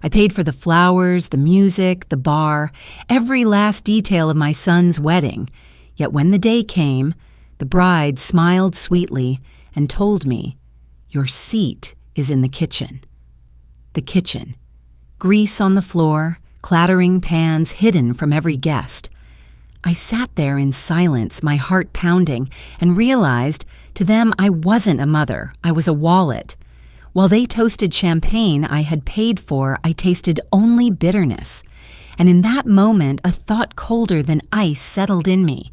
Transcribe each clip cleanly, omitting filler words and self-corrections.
I paid for the flowers, the music, the bar, every last detail of my son's wedding. Yet when the day came, the bride smiled sweetly and told me, "Your seat is in the kitchen." The kitchen. Grease on the floor, clattering pans hidden from every guest. I sat there in silence, my heart pounding, and realized to them I wasn't a mother, I was a wallet. While they toasted champagne I had paid for, I tasted only bitterness. And in that moment, a thought colder than ice settled in me.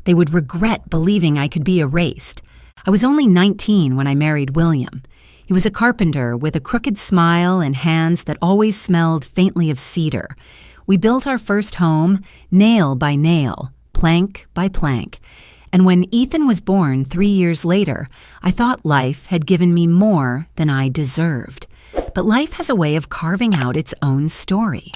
They would regret believing I could be erased. I was only 19 when I married William. He was a carpenter with a crooked smile and hands that always smelled faintly of cedar. We built our first home, nail by nail, plank by plank. And when Ethan was born 3 years later, I thought life had given me more than I deserved. But life has a way of carving out its own story.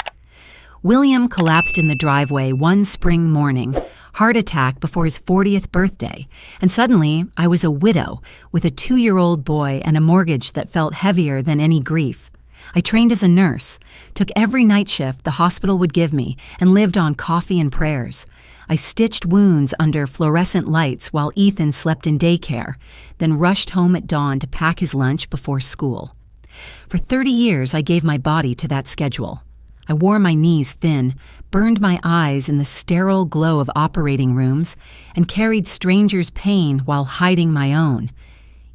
William collapsed in the driveway one spring morning, heart attack before his 40th birthday, and suddenly I was a widow with a 2-year-old boy and a mortgage that felt heavier than any grief. I trained as a nurse, took every night shift the hospital would give me, and lived on coffee and prayers. I stitched wounds under fluorescent lights while Ethan slept in daycare, then rushed home at dawn to pack his lunch before school. For 30 years, I gave my body to that schedule. I wore my knees thin, burned my eyes in the sterile glow of operating rooms, and carried strangers' pain while hiding my own.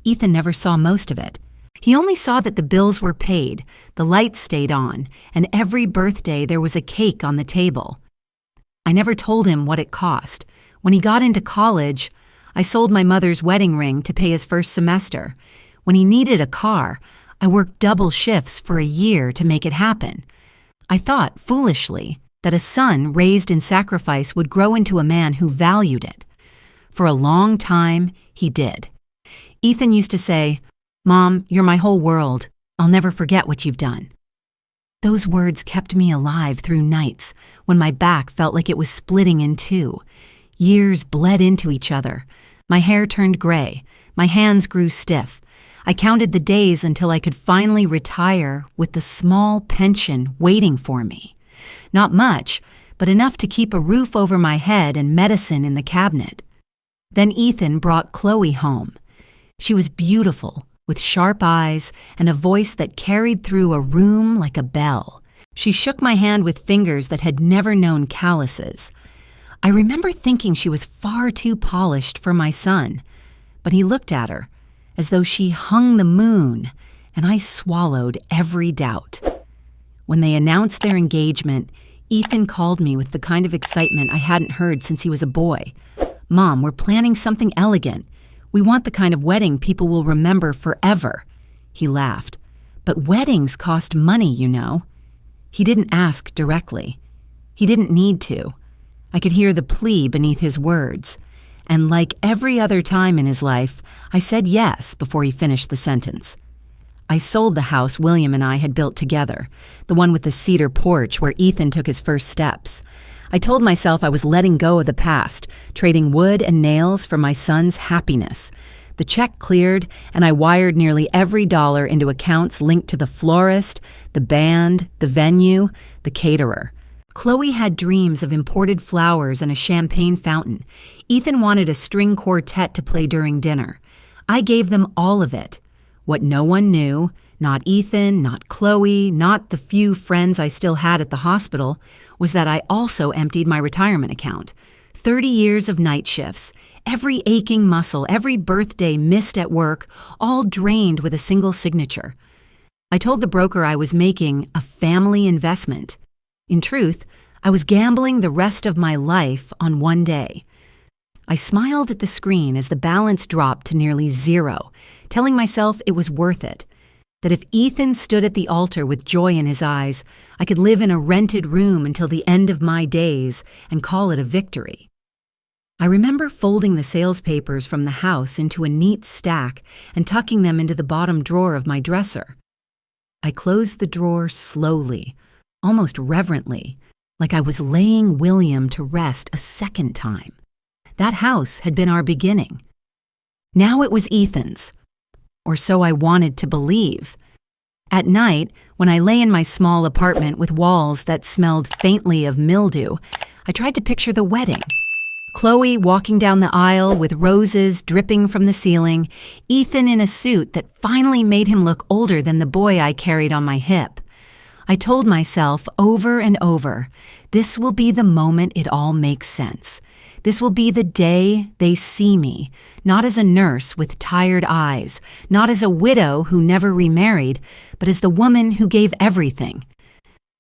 Ethan never saw most of it. He only saw that the bills were paid, the lights stayed on, and every birthday there was a cake on the table. I never told him what it cost. When he got into college, I sold my mother's wedding ring to pay his first semester. When he needed a car, I worked double shifts for a year to make it happen. I thought, foolishly, that a son raised in sacrifice would grow into a man who valued it. For a long time, he did. Ethan used to say, "Mom, you're my whole world. I'll never forget what you've done." Those words kept me alive through nights when my back felt like it was splitting in two. Years bled into each other. My hair turned gray. My hands grew stiff. I counted the days until I could finally retire with the small pension waiting for me. Not much, but enough to keep a roof over my head and medicine in the cabinet. Then Ethan brought Chloe home. She was beautiful, with sharp eyes and a voice that carried through a room like a bell. She shook my hand with fingers that had never known calluses. I remember thinking she was far too polished for my son, but he looked at her as though she hung the moon, and I swallowed every doubt. When they announced their engagement, Ethan called me with the kind of excitement I hadn't heard since he was a boy. "Mom, we're planning something elegant. We want the kind of wedding people will remember forever." He laughed. "But weddings cost money, you know." He didn't ask directly. He didn't need to. I could hear the plea beneath his words. And like every other time in his life, I said yes before he finished the sentence. I sold the house William and I had built together, the one with the cedar porch where Ethan took his first steps. I told myself I was letting go of the past, trading wood and nails for my son's happiness. The check cleared, and I wired nearly every dollar into accounts linked to the florist, the band, the venue, the caterer. Chloe had dreams of imported flowers and a champagne fountain. Ethan wanted a string quartet to play during dinner. I gave them all of it. What no one knew, not Ethan, not Chloe, not the few friends I still had at the hospital, was that I also emptied my retirement account. 30 years of night shifts, every aching muscle, every birthday missed at work, all drained with a single signature. I told the broker I was making a family investment. In truth, I was gambling the rest of my life on one day. I smiled at the screen as the balance dropped to nearly zero, telling myself it was worth it. That if Ethan stood at the altar with joy in his eyes, I could live in a rented room until the end of my days and call it a victory. I remember folding the sales papers from the house into a neat stack and tucking them into the bottom drawer of my dresser. I closed the drawer slowly, almost reverently, like I was laying William to rest a second time. That house had been our beginning. Now it was Ethan's, or so I wanted to believe. At night, when I lay in my small apartment with walls that smelled faintly of mildew, I tried to picture the wedding. Chloe walking down the aisle with roses dripping from the ceiling, Ethan in a suit that finally made him look older than the boy I carried on my hip. I told myself over and over, this will be the moment it all makes sense. This will be the day they see me, not as a nurse with tired eyes, not as a widow who never remarried, but as the woman who gave everything.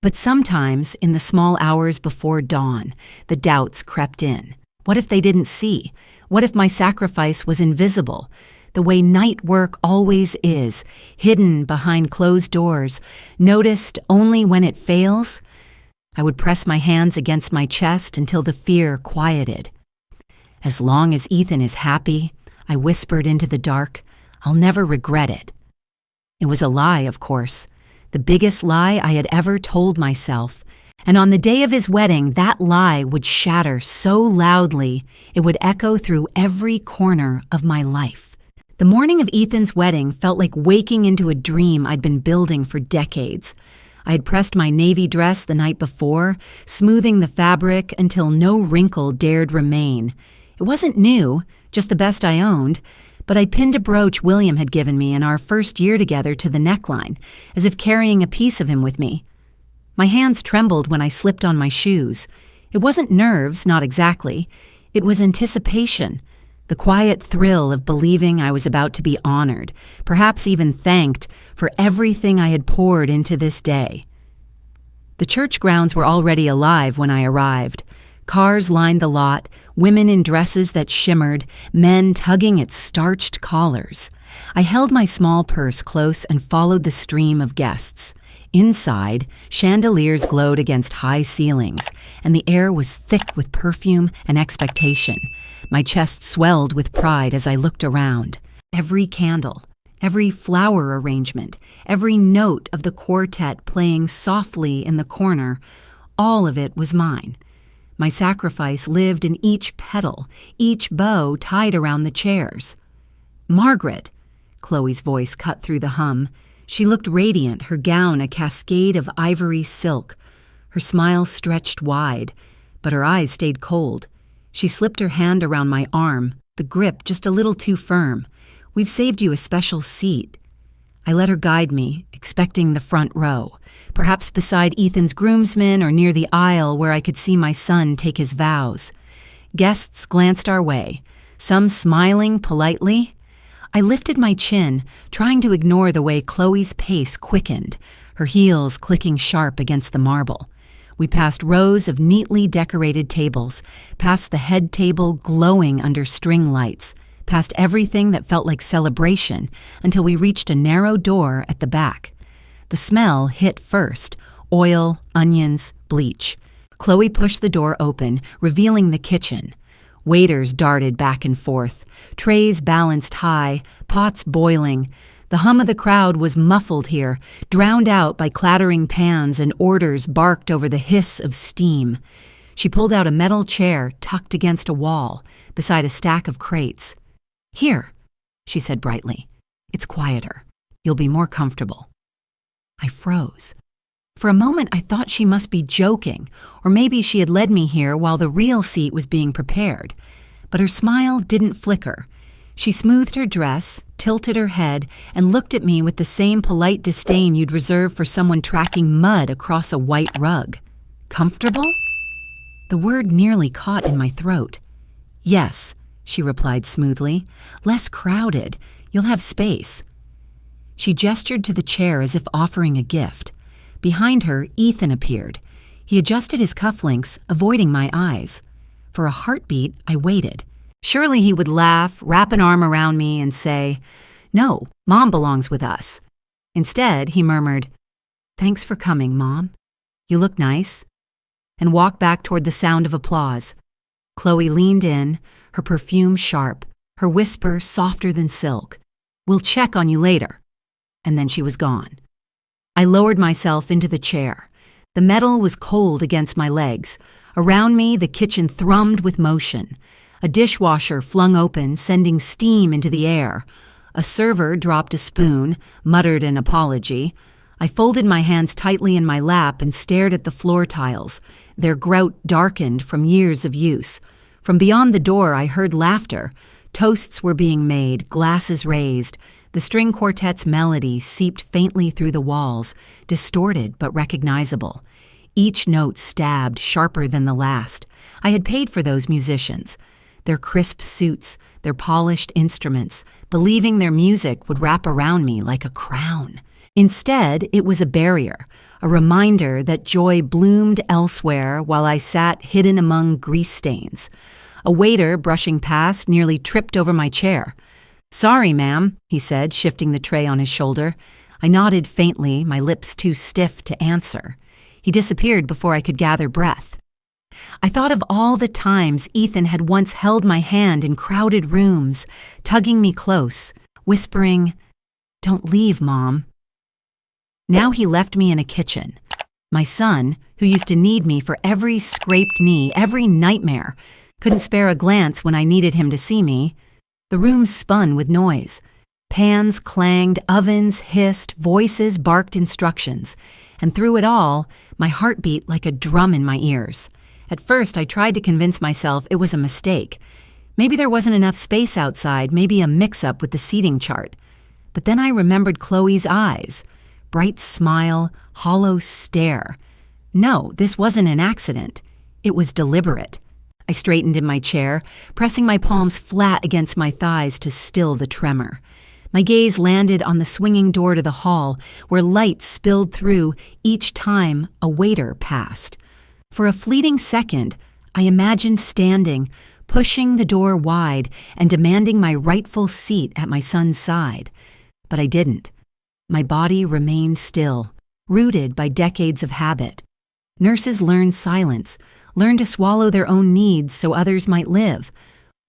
But sometimes, in the small hours before dawn, the doubts crept in. What if they didn't see? What if my sacrifice was invisible? The way night work always is, hidden behind closed doors, noticed only when it fails? I would press my hands against my chest until the fear quieted. As long as Ethan is happy, I whispered into the dark, I'll never regret it. It was a lie, of course, the biggest lie I had ever told myself. And on the day of his wedding, that lie would shatter so loudly it would echo through every corner of my life. The morning of Ethan's wedding felt like waking into a dream I'd been building for decades. I had pressed my navy dress the night before, smoothing the fabric until no wrinkle dared remain. It wasn't new, just the best I owned, but I pinned a brooch William had given me in our first year together to the neckline, as if carrying a piece of him with me. My hands trembled when I slipped on my shoes. It wasn't nerves, not exactly. It was anticipation, the quiet thrill of believing I was about to be honored, perhaps even thanked for everything I had poured into this day. The church grounds were already alive when I arrived. Cars lined the lot, women in dresses that shimmered, men tugging at starched collars. I held my small purse close and followed the stream of guests. Inside, chandeliers glowed against high ceilings, and the air was thick with perfume and expectation. My chest swelled with pride as I looked around. Every candle, every flower arrangement, every note of the quartet playing softly in the corner, all of it was mine. My sacrifice lived in each petal, each bow tied around the chairs. Margaret, Chloe's voice cut through the hum. She looked radiant, her gown a cascade of ivory silk. Her smile stretched wide, but her eyes stayed cold. She slipped her hand around my arm, the grip just a little too firm. We've saved you a special seat. I let her guide me, expecting the front row, perhaps beside Ethan's groomsmen or near the aisle where I could see my son take his vows. Guests glanced our way, some smiling politely. I lifted my chin, trying to ignore the way Chloe's pace quickened, her heels clicking sharp against the marble. We passed rows of neatly decorated tables, past the head table glowing under string lights, past everything that felt like celebration until we reached a narrow door at the back. The smell hit first, oil, onions, bleach. Chloe pushed the door open, revealing the kitchen. Waiters darted back and forth, trays balanced high, pots boiling. The hum of the crowd was muffled here, drowned out by clattering pans, and orders barked over the hiss of steam. She pulled out a metal chair tucked against a wall, beside a stack of crates. "Here," she said brightly. "It's quieter. You'll be more comfortable." I froze. For a moment, I thought she must be joking, or maybe she had led me here while the real seat was being prepared. But her smile didn't flicker. She smoothed her dress, tilted her head, and looked at me with the same polite disdain you'd reserve for someone tracking mud across a white rug. Comfortable? The word nearly caught in my throat. "Yes," she replied smoothly. "Less crowded. You'll have space." She gestured to the chair as if offering a gift. Behind her, Ethan appeared. He adjusted his cufflinks, avoiding my eyes. For a heartbeat, I waited. Surely he would laugh, wrap an arm around me, and say, "No, Mom belongs with us." Instead, he murmured, "Thanks for coming, Mom. You look nice," and walked back toward the sound of applause. Chloe leaned in, her perfume sharp, her whisper softer than silk. "We'll check on you later." And then she was gone. I lowered myself into the chair. The metal was cold against my legs. Around me, the kitchen thrummed with motion. A dishwasher flung open, sending steam into the air. A server dropped a spoon, muttered an apology. I folded my hands tightly in my lap and stared at the floor tiles, their grout darkened from years of use. From beyond the door, I heard laughter. Toasts were being made, glasses raised. The string quartet's melody seeped faintly through the walls, distorted but recognizable. Each note stabbed, sharper than the last. I had paid for those musicians. Their crisp suits, their polished instruments, believing their music would wrap around me like a crown. Instead, it was a barrier, a reminder that joy bloomed elsewhere while I sat hidden among grease stains. A waiter brushing past nearly tripped over my chair. "Sorry, ma'am," he said, shifting the tray on his shoulder. I nodded faintly, my lips too stiff to answer. He disappeared before I could gather breath. I thought of all the times Ethan had once held my hand in crowded rooms, tugging me close, whispering, "Don't leave, Mom." Now he left me in a kitchen. My son, who used to need me for every scraped knee, every nightmare, couldn't spare a glance when I needed him to see me. The room spun with noise. Pans clanged, ovens hissed, voices barked instructions. And through it all, my heart beat like a drum in my ears. At first, I tried to convince myself it was a mistake. Maybe there wasn't enough space outside, maybe a mix-up with the seating chart. But then I remembered Chloe's eyes. Bright smile, hollow stare. No, this wasn't an accident. It was deliberate. I straightened in my chair, pressing my palms flat against my thighs to still the tremor. My gaze landed on the swinging door to the hall, where light spilled through each time a waiter passed. For a fleeting second, I imagined standing, pushing the door wide and demanding my rightful seat at my son's side. But I didn't. My body remained still, rooted by decades of habit. Nurses learn silence, learn to swallow their own needs so others might live.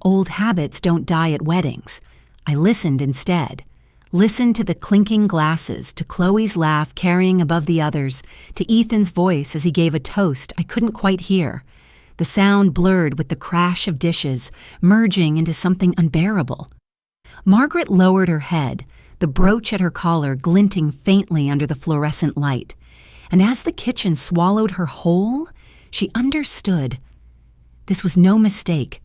Old habits don't die at weddings. I listened instead. Listened to the clinking glasses, to Chloe's laugh carrying above the others, to Ethan's voice as he gave a toast I couldn't quite hear. The sound blurred with the crash of dishes, merging into something unbearable. Margaret lowered her head, the brooch at her collar glinting faintly under the fluorescent light. And as the kitchen swallowed her whole, she understood. This was no mistake.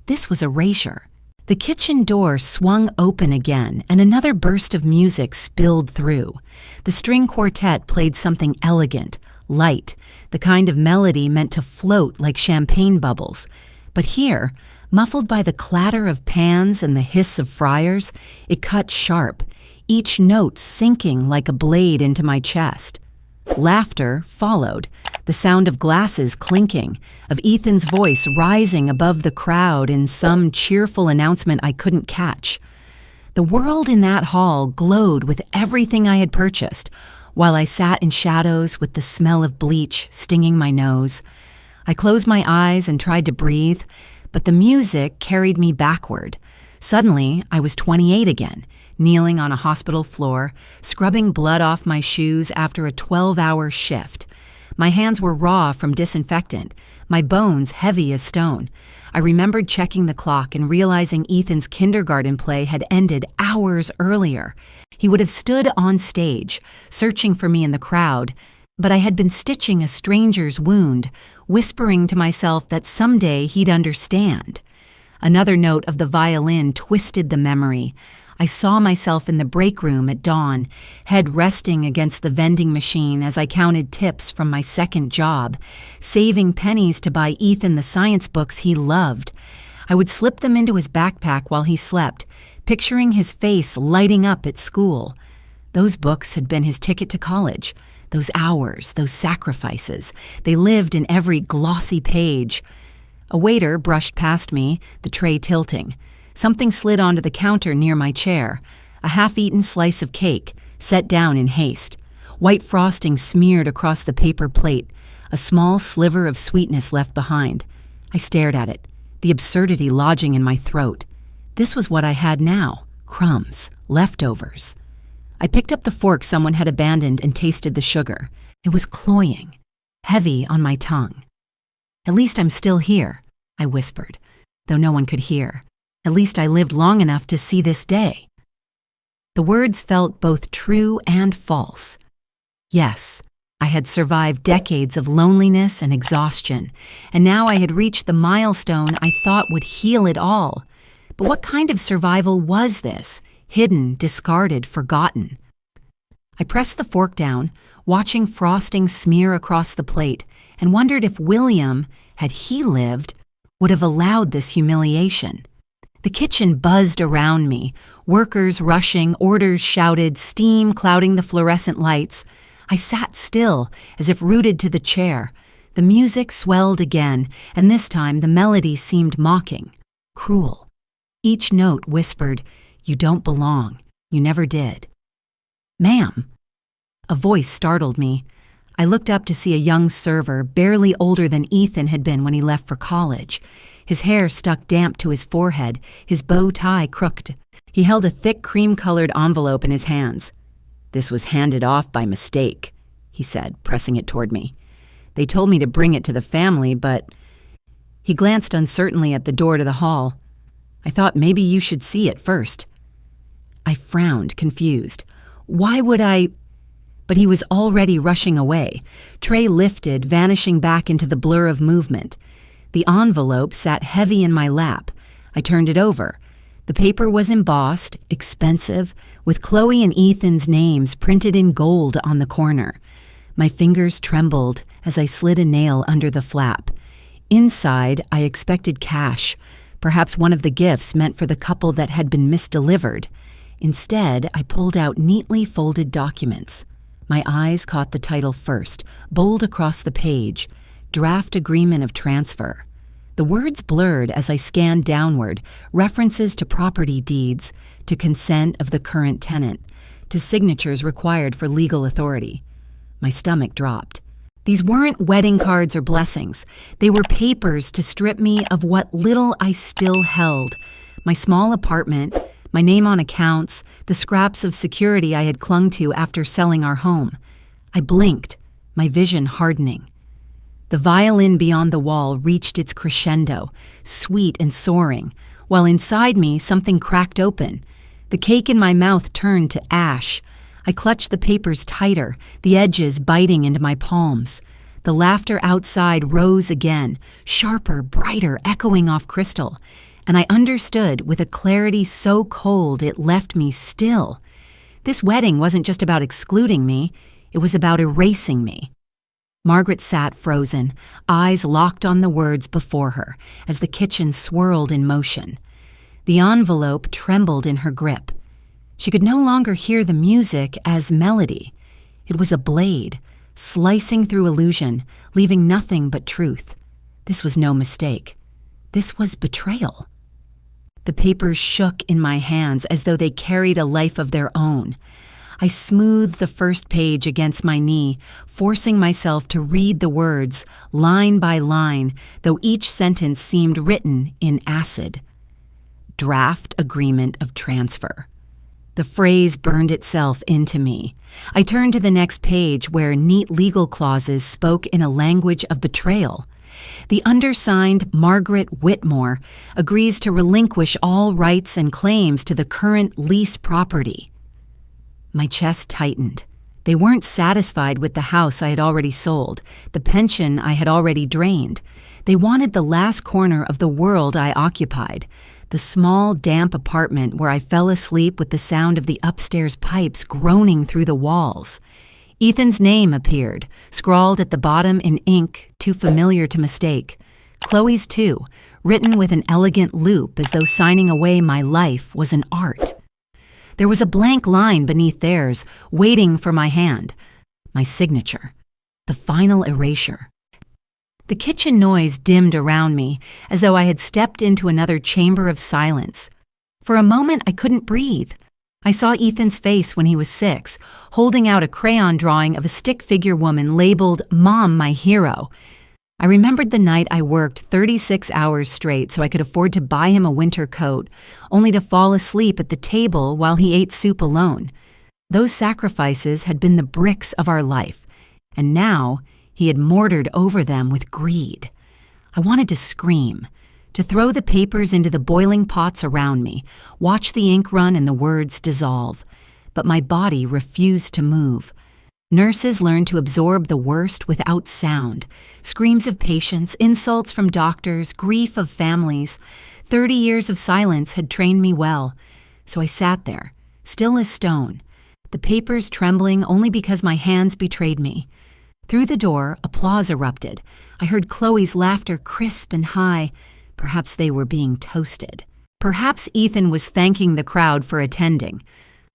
This was erasure. The kitchen door swung open again, and another burst of music spilled through. The string quartet played something elegant, light, the kind of melody meant to float like champagne bubbles. But here, muffled by the clatter of pans and the hiss of fryers, it cut sharp, each note sinking like a blade into my chest. Laughter followed, the sound of glasses clinking, of Ethan's voice rising above the crowd in some cheerful announcement I couldn't catch. The world in that hall glowed with everything I had purchased, while I sat in shadows with the smell of bleach stinging my nose. I closed my eyes and tried to breathe, but the music carried me backward. Suddenly, I was 28 again, kneeling on a hospital floor, scrubbing blood off my shoes after a 12-hour shift. My hands were raw from disinfectant, my bones heavy as stone. I remembered checking the clock and realizing Ethan's kindergarten play had ended hours earlier. He would have stood on stage, searching for me in the crowd, but I had been stitching a stranger's wound, whispering to myself that someday he'd understand. Another note of the violin twisted the memory. I saw myself in the break room at dawn, head resting against the vending machine as I counted tips from my second job, saving pennies to buy Ethan the science books he loved. I would slip them into his backpack while he slept, picturing his face lighting up at school. Those books had been his ticket to college. Those hours, those sacrifices, they lived in every glossy page. A waiter brushed past me, the tray tilting. Something slid onto the counter near my chair, a half-eaten slice of cake, set down in haste. White frosting smeared across the paper plate, a small sliver of sweetness left behind. I stared at it, the absurdity lodging in my throat. This was what I had now, crumbs, leftovers. I picked up the fork someone had abandoned and tasted the sugar. It was cloying, heavy on my tongue. "At least I'm still here," I whispered, though no one could hear. "At least I lived long enough to see this day." The words felt both true and false. Yes, I had survived decades of loneliness and exhaustion, and now I had reached the milestone I thought would heal it all. But what kind of survival was this? Hidden, discarded, forgotten. I pressed the fork down, watching frosting smear across the plate, and wondered if William, had he lived, would have allowed this humiliation. The kitchen buzzed around me, workers rushing, orders shouted, steam clouding the fluorescent lights. I sat still, as if rooted to the chair. The music swelled again, and this time the melody seemed mocking, cruel. Each note whispered, "You don't belong. You never did." "Ma'am." A voice startled me. I looked up to see a young server, barely older than Ethan had been when he left for college. His hair stuck damp to his forehead, his bow tie crooked. He held a thick cream-colored envelope in his hands. "This was handed off by mistake," he said, pressing it toward me. "They told me to bring it to the family, but—" He glanced uncertainly at the door to the hall. "I thought maybe you should see it first." I frowned, confused. Why would I? But he was already rushing away. Tray lifted, vanishing back into the blur of movement. The envelope sat heavy in my lap. I turned it over. The paper was embossed, expensive, with Chloe and Ethan's names printed in gold on the corner. My fingers trembled as I slid a nail under the flap. Inside, I expected cash, perhaps one of the gifts meant for the couple that had been misdelivered. Instead, I pulled out neatly folded documents. My eyes caught the title first, bold across the page, Draft Agreement of Transfer. The words blurred as I scanned downward, references to property deeds, to consent of the current tenant, to signatures required for legal authority. My stomach dropped. These weren't wedding cards or blessings. They were papers to strip me of what little I still held. My small apartment, my name on accounts, the scraps of security I had clung to after selling our home. I blinked, my vision hardening. The violin beyond the wall reached its crescendo, sweet and soaring, while inside me something cracked open. The cake in my mouth turned to ash. I clutched the papers tighter, the edges biting into my palms. The laughter outside rose again, sharper, brighter, echoing off crystal. And I understood with a clarity so cold it left me still. This wedding wasn't just about excluding me, it was about erasing me. Margaret sat frozen, eyes locked on the words before her, as the kitchen swirled in motion. The envelope trembled in her grip. She could no longer hear the music as melody. It was a blade, slicing through illusion, leaving nothing but truth. This was no mistake. This was betrayal. The papers shook in my hands as though they carried a life of their own. I smoothed the first page against my knee, forcing myself to read the words, line by line, though each sentence seemed written in acid. Draft Agreement of Transfer. The phrase burned itself into me. I turned to the next page where neat legal clauses spoke in a language of betrayal. The undersigned Margaret Whitmore agrees to relinquish all rights and claims to the current lease property. My chest tightened. They weren't satisfied with the house I had already sold, the pension I had already drained. They wanted the last corner of the world I occupied, the small, damp apartment where I fell asleep with the sound of the upstairs pipes groaning through the walls. Ethan's name appeared, scrawled at the bottom in ink too familiar to mistake. Chloe's too, written with an elegant loop as though signing away my life was an art. There was a blank line beneath theirs, waiting for my hand. My signature. The final erasure. The kitchen noise dimmed around me, as though I had stepped into another chamber of silence. For a moment, I couldn't breathe. I saw Ethan's face when he was 6, holding out a crayon drawing of a stick figure woman labeled Mom, My Hero. I remembered the night I worked 36 hours straight so I could afford to buy him a winter coat, only to fall asleep at the table while he ate soup alone. Those sacrifices had been the bricks of our life, and now he had mortared over them with greed. I wanted to scream, to throw the papers into the boiling pots around me, watch the ink run and the words dissolve. But my body refused to move. Nurses learned to absorb the worst without sound. Screams of patients, insults from doctors, grief of families. 30 years of silence had trained me well. So I sat there, still as stone, the papers trembling only because my hands betrayed me. Through the door, applause erupted. I heard Chloe's laughter crisp and high. Perhaps they were being toasted. Perhaps Ethan was thanking the crowd for attending.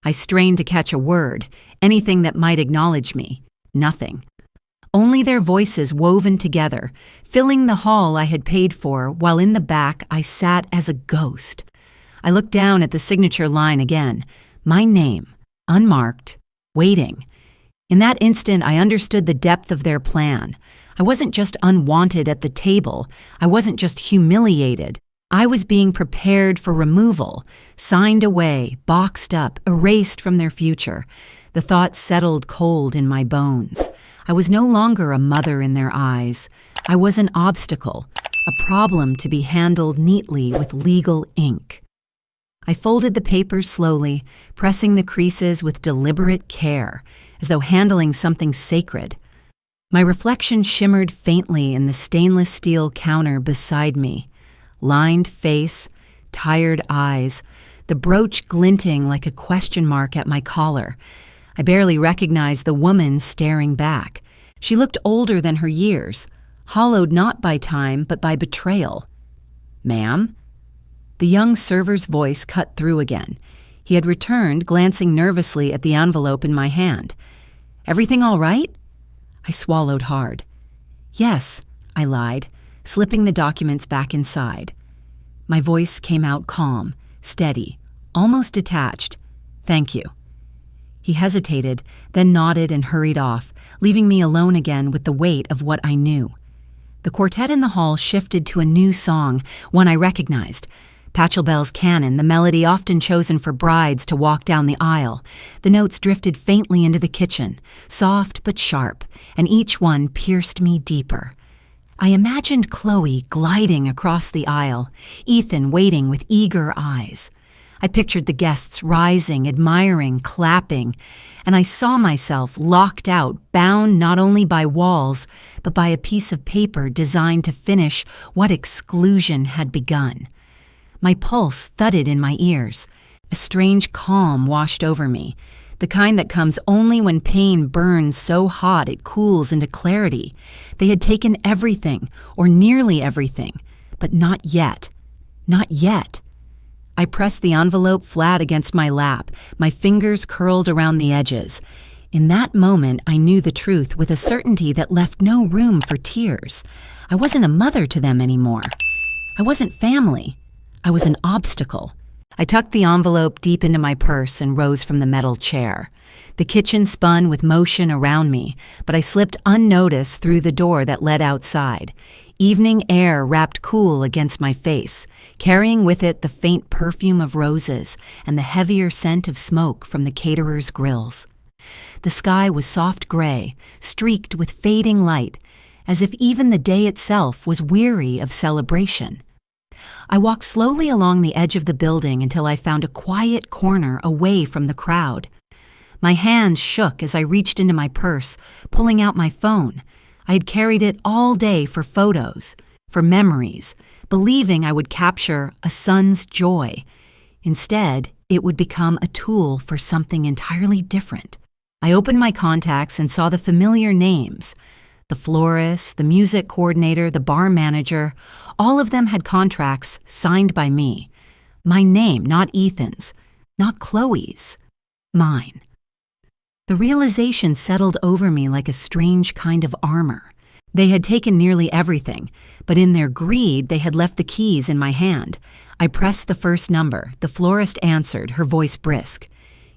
I strained to catch a word, anything that might acknowledge me. Nothing. Only their voices woven together, filling the hall I had paid for, while in the back I sat as a ghost. I looked down at the signature line again. My name, unmarked, waiting. In that instant, I understood the depth of their plan. I wasn't just unwanted at the table. I wasn't just humiliated. I was being prepared for removal, signed away, boxed up, erased from their future. The thought settled cold in my bones. I was no longer a mother in their eyes. I was an obstacle, a problem to be handled neatly with legal ink. I folded the papers slowly, pressing the creases with deliberate care, as though handling something sacred. My reflection shimmered faintly in the stainless steel counter beside me. Lined face, tired eyes, the brooch glinting like a question mark at my collar. I barely recognized the woman staring back. She looked older than her years, hollowed not by time but by betrayal. "Ma'am?" The young server's voice cut through again. He had returned, glancing nervously at the envelope in my hand. "Everything all right?" I swallowed hard. "Yes," I lied, slipping the documents back inside. My voice came out calm, steady, almost detached. "Thank you." He hesitated, then nodded and hurried off, leaving me alone again with the weight of what I knew. The quartet in the hall shifted to a new song, one I recognized. Pachelbel's Canon, the melody often chosen for brides to walk down the aisle. The notes drifted faintly into the kitchen, soft but sharp, and each one pierced me deeper. I imagined Chloe gliding across the aisle, Ethan waiting with eager eyes. I pictured the guests rising, admiring, clapping, and I saw myself locked out, bound not only by walls, but by a piece of paper designed to finish what exclusion had begun. My pulse thudded in my ears. A strange calm washed over me, the kind that comes only when pain burns so hot it cools into clarity. They had taken everything, or nearly everything, but not yet. Not yet. I pressed the envelope flat against my lap, my fingers curled around the edges. In that moment, I knew the truth with a certainty that left no room for tears. I wasn't a mother to them anymore. I wasn't family. I was an obstacle. I tucked the envelope deep into my purse and rose from the metal chair. The kitchen spun with motion around me, but I slipped unnoticed through the door that led outside. Evening air wrapped cool against my face, carrying with it the faint perfume of roses and the heavier scent of smoke from the caterers' grills. The sky was soft gray, streaked with fading light, as if even the day itself was weary of celebration. I walked slowly along the edge of the building until I found a quiet corner away from the crowd. My hands shook as I reached into my purse, pulling out my phone. I had carried it all day for photos, for memories, believing I would capture a son's joy. Instead, it would become a tool for something entirely different. I opened my contacts and saw the familiar names. The florist, the music coordinator, the bar manager, all of them had contracts signed by me. My name, not Ethan's, not Chloe's, mine. The realization settled over me like a strange kind of armor. They had taken nearly everything, but in their greed they had left the keys in my hand. I pressed the first number. The florist answered, her voice brisk.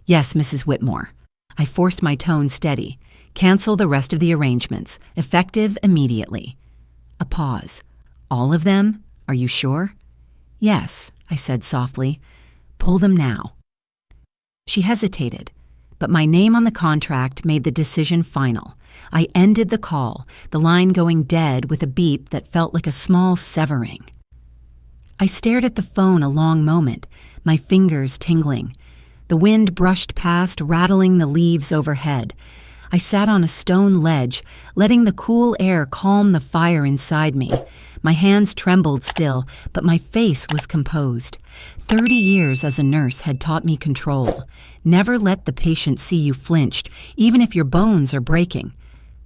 "Yes, Mrs. Whitmore." I forced my tone steady. "Cancel the rest of the arrangements, effective immediately." A pause. "All of them? Are you sure?" "Yes," I said softly. "Pull them now." She hesitated, but my name on the contract made the decision final. I ended the call, the line going dead with a beep that felt like a small severing. I stared at the phone a long moment, my fingers tingling. The wind brushed past, rattling the leaves overhead. I sat on a stone ledge, letting the cool air calm the fire inside me. My hands trembled still, but my face was composed. 30 years as a nurse had taught me control. Never let the patient see you flinched, even if your bones are breaking.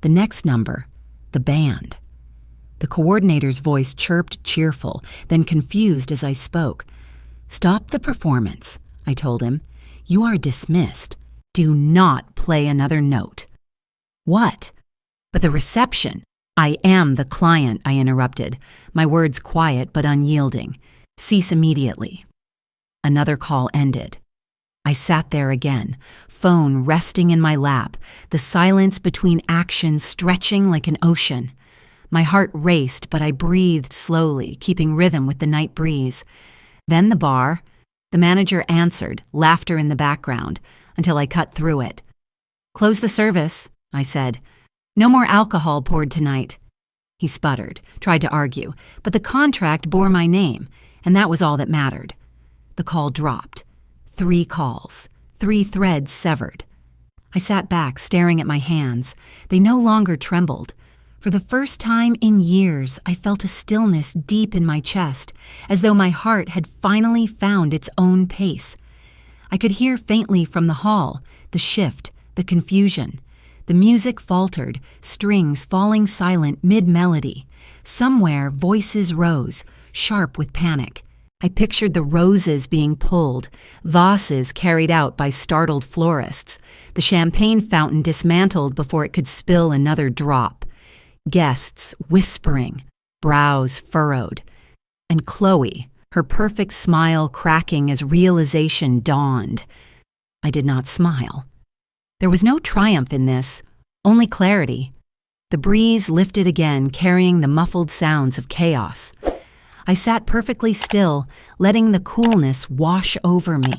The next number, the band. The coordinator's voice chirped cheerful, then confused as I spoke. "Stop the performance," I told him. "You are dismissed. Do not play another note." "What?" "But the reception." "I am the client," I interrupted, my words quiet but unyielding. "Cease immediately." Another call ended. I sat there again, phone resting in my lap, the silence between actions stretching like an ocean. My heart raced, but I breathed slowly, keeping rhythm with the night breeze. Then the bar. The manager answered, laughter in the background, until I cut through it. "Close the service," I said. "No more alcohol poured tonight." He sputtered, tried to argue, but the contract bore my name, and that was all that mattered. The call dropped. 3 calls, 3 threads severed. I sat back, staring at my hands. They no longer trembled. For the first time in years, I felt a stillness deep in my chest, as though my heart had finally found its own pace. I could hear faintly from the hall, the shift, the confusion. The music faltered, strings falling silent mid-melody. Somewhere, voices rose, sharp with panic. I pictured the roses being pulled, vases carried out by startled florists, the champagne fountain dismantled before it could spill another drop. Guests whispering, brows furrowed. And Chloe, her perfect smile cracking as realization dawned. I did not smile. There was no triumph in this, only clarity. The breeze lifted again, carrying the muffled sounds of chaos. I sat perfectly still, letting the coolness wash over me.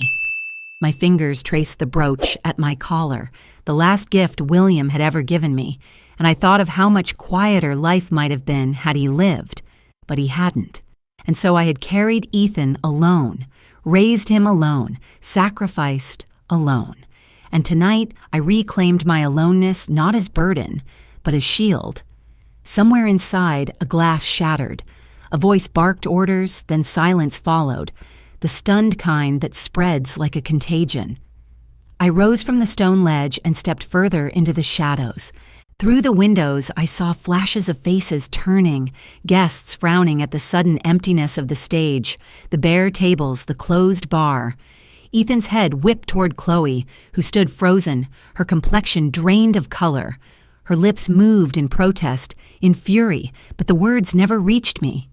My fingers traced the brooch at my collar, the last gift William had ever given me, and I thought of how much quieter life might have been had he lived. But he hadn't. And so I had carried Ethan alone, raised him alone, sacrificed alone. And tonight I reclaimed my aloneness not as burden, but as shield. Somewhere inside, a glass shattered. A voice barked orders, then silence followed, the stunned kind that spreads like a contagion. I rose from the stone ledge and stepped further into the shadows. Through the windows, I saw flashes of faces turning, guests frowning at the sudden emptiness of the stage, the bare tables, the closed bar. Ethan's head whipped toward Chloe, who stood frozen, her complexion drained of color. Her lips moved in protest, in fury, but the words never reached me.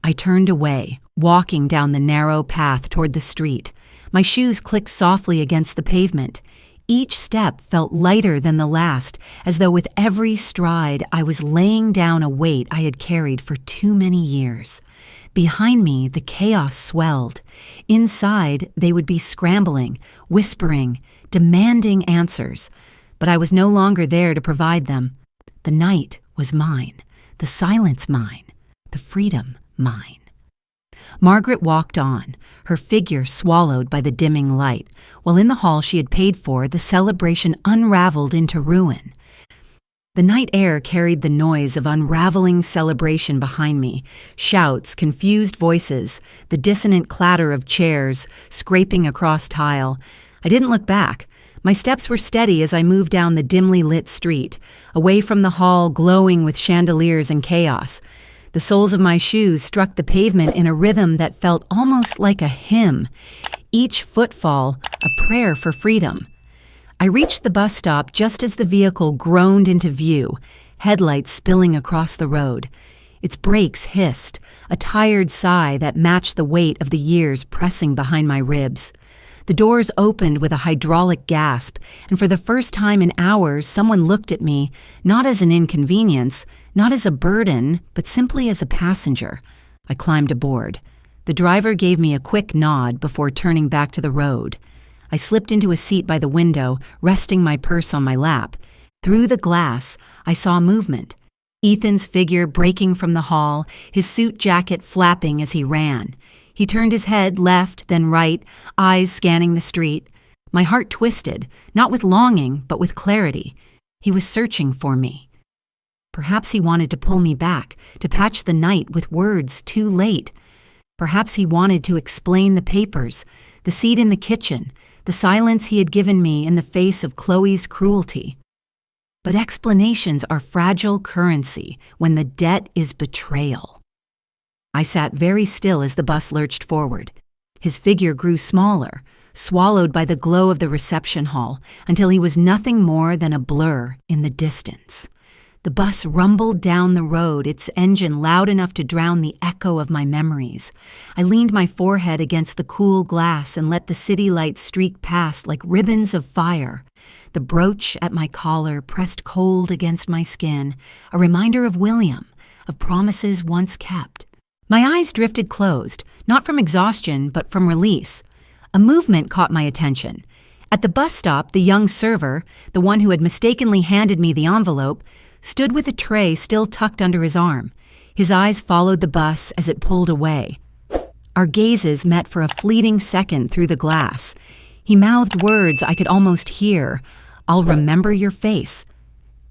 I turned away, walking down the narrow path toward the street. My shoes clicked softly against the pavement. Each step felt lighter than the last, as though with every stride I was laying down a weight I had carried for too many years. Behind me, the chaos swelled. Inside, they would be scrambling, whispering, demanding answers. But I was no longer there to provide them. The night was mine, the silence mine, the freedom mine. Margaret walked on, her figure swallowed by the dimming light, while in the hall she had paid for, the celebration unraveled into ruin. The night air carried the noise of unraveling celebration behind me, shouts, confused voices, the dissonant clatter of chairs scraping across tile. I didn't look back. My steps were steady as I moved down the dimly lit street, away from the hall glowing with chandeliers and chaos. The soles of my shoes struck the pavement in a rhythm that felt almost like a hymn, each footfall a prayer for freedom. I reached the bus stop just as the vehicle groaned into view, headlights spilling across the road. Its brakes hissed, a tired sigh that matched the weight of the years pressing behind my ribs. The doors opened with a hydraulic gasp, and for the first time in hours, someone looked at me, not as an inconvenience, not as a burden, but simply as a passenger. I climbed aboard. The driver gave me a quick nod before turning back to the road. I slipped into a seat by the window, resting my purse on my lap. Through the glass, I saw movement. Ethan's figure breaking from the hall, his suit jacket flapping as he ran. He turned his head left, then right, eyes scanning the street. My heart twisted, not with longing, but with clarity. He was searching for me. Perhaps he wanted to pull me back, to patch the night with words too late. Perhaps he wanted to explain the papers, the seat in the kitchen, the silence he had given me in the face of Chloe's cruelty. But explanations are fragile currency when the debt is betrayal. I sat very still as the bus lurched forward. His figure grew smaller, swallowed by the glow of the reception hall, until he was nothing more than a blur in the distance. The bus rumbled down the road, its engine loud enough to drown the echo of my memories. I leaned my forehead against the cool glass and let the city lights streak past like ribbons of fire. The brooch at my collar pressed cold against my skin, a reminder of William, of promises once kept. My eyes drifted closed, not from exhaustion, but from release. A movement caught my attention. At the bus stop, the young server, the one who had mistakenly handed me the envelope, stood with a tray still tucked under his arm. His eyes followed the bus as it pulled away. Our gazes met for a fleeting second through the glass. He mouthed words I could almost hear. "I'll remember your face."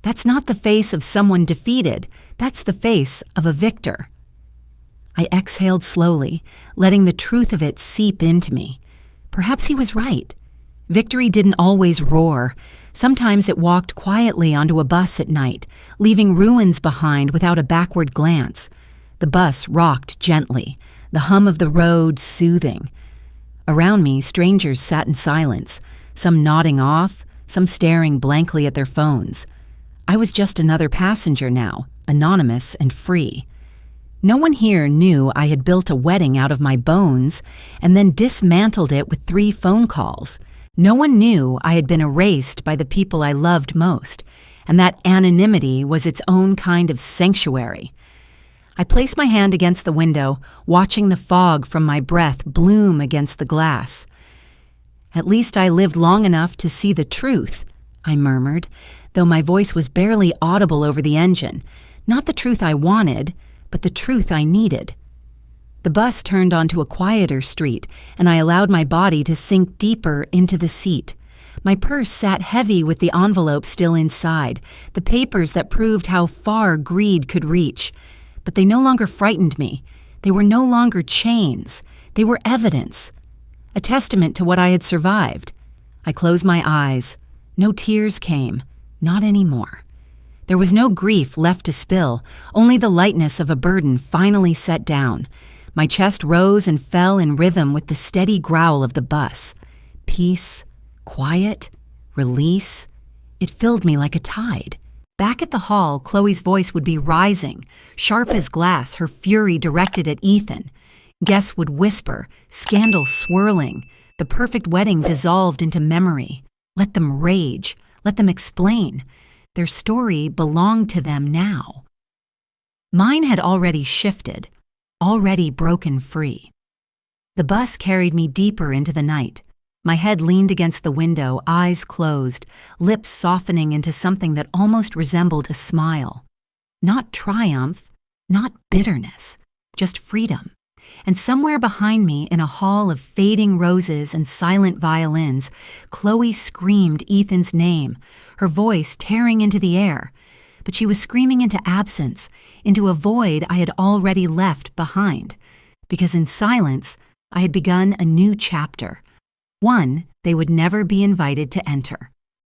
That's not the face of someone defeated. That's the face of a victor. I exhaled slowly, letting the truth of it seep into me. Perhaps he was right. Victory didn't always roar. Sometimes it walked quietly onto a bus at night, leaving ruins behind without a backward glance. The bus rocked gently, the hum of the road soothing. Around me, strangers sat in silence, some nodding off, some staring blankly at their phones. I was just another passenger now, anonymous and free. No one here knew I had built a wedding out of my bones and then dismantled it with 3 phone calls. No one knew I had been erased by the people I loved most, and that anonymity was its own kind of sanctuary. I placed my hand against the window, watching the fog from my breath bloom against the glass. "At least I lived long enough to see the truth," I murmured, though my voice was barely audible over the engine. Not the truth I wanted, but the truth I needed. The bus turned onto a quieter street, and I allowed my body to sink deeper into the seat. My purse sat heavy with the envelope still inside, the papers that proved how far greed could reach. But they no longer frightened me. They were no longer chains. They were evidence, a testament to what I had survived. I closed my eyes. No tears came, not anymore. There was no grief left to spill, only the lightness of a burden finally set down. My chest rose and fell in rhythm with the steady growl of the bus. Peace, quiet, release. It filled me like a tide. Back at the hall, Chloe's voice would be rising, sharp as glass, her fury directed at Ethan. Guests would whisper, scandal swirling. The perfect wedding dissolved into memory. Let them rage. Let them explain. Their story belonged to them now. Mine had already shifted, already broken free. The bus carried me deeper into the night. My head leaned against the window, eyes closed, lips softening into something that almost resembled a smile. Not triumph, not bitterness, just freedom. And somewhere behind me, in a hall of fading roses and silent violins, Chloe screamed Ethan's name, her voice tearing into the air. But she was screaming into absence, into a void I had already left behind. Because in silence, I had begun a new chapter, one they would never be invited to enter.